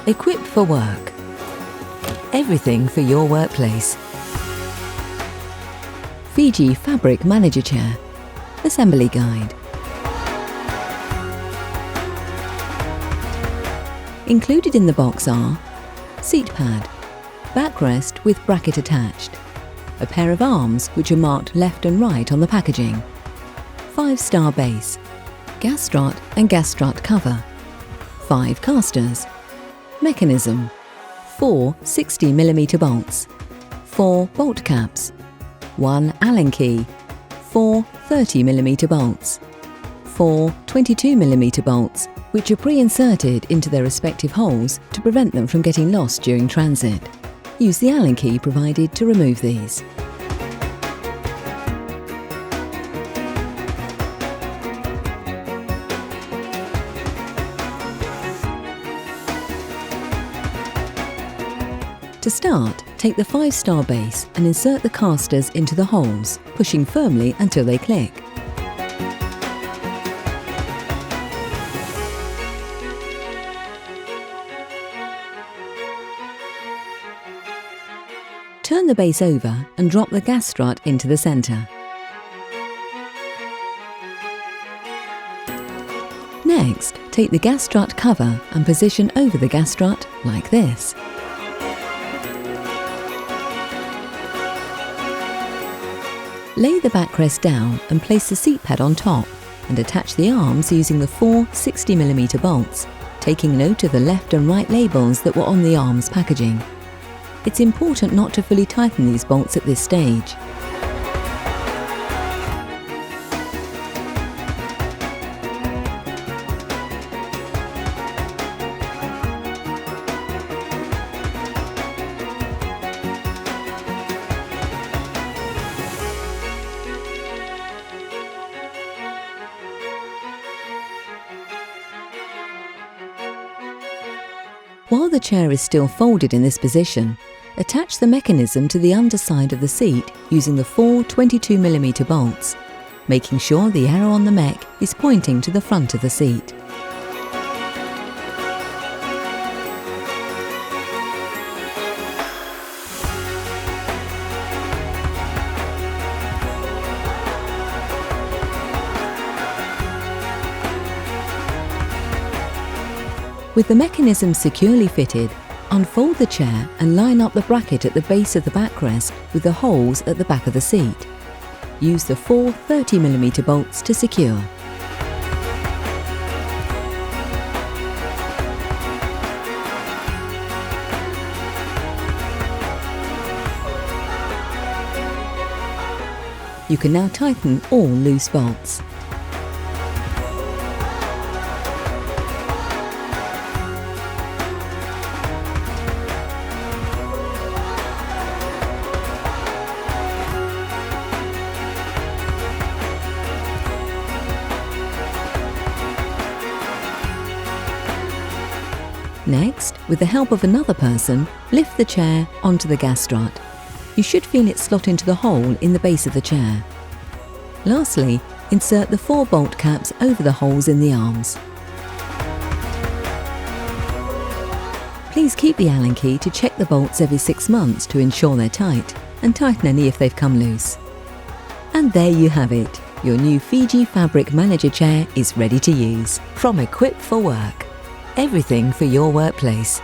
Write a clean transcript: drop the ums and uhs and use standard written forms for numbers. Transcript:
Equipped for work. Everything for your workplace. Fiji Fabric Manager Chair. Assembly Guide. Included in the box are seat pad, backrest with bracket attached, a pair of arms which are marked left and right on the packaging, 5-star base, gastrut and gastrut cover, 5 casters, mechanism, 4 60mm bolts, 4 bolt caps, 1 Allen key, 4 30mm bolts, 4 22mm bolts which are pre-inserted into their respective holes to prevent them from getting lost during transit. Use the Allen key provided to remove these. To start, take the 5-star base and insert the casters into the holes, pushing firmly until they click. Turn the base over and drop the gastrut into the centre. Next, take the gastrut cover and position over the gastrut like this. Lay the backrest down and place the seat pad on top and attach the arms using the 4 60mm bolts, taking note of the left and right labels that were on the arms packaging. It's important not to fully tighten these bolts at this stage. While the chair is still folded in this position, attach the mechanism to the underside of the seat using the 4 22mm bolts, making sure the arrow on the mech is pointing to the front of the seat. With the mechanism securely fitted, unfold the chair and line up the bracket at the base of the backrest with the holes at the back of the seat. Use the 4 30mm bolts to secure. You can now tighten all loose bolts. Next, with the help of another person, lift the chair onto the gastrut. You should feel it slot into the hole in the base of the chair. Lastly, insert the 4 bolt caps over the holes in the arms. Please keep the Allen key to check the bolts every 6 months to ensure they're tight, and tighten any if they've come loose. And there you have it. Your new Fiji Fabric Manager Chair is ready to use. From Equipped for Work. Everything for your workplace.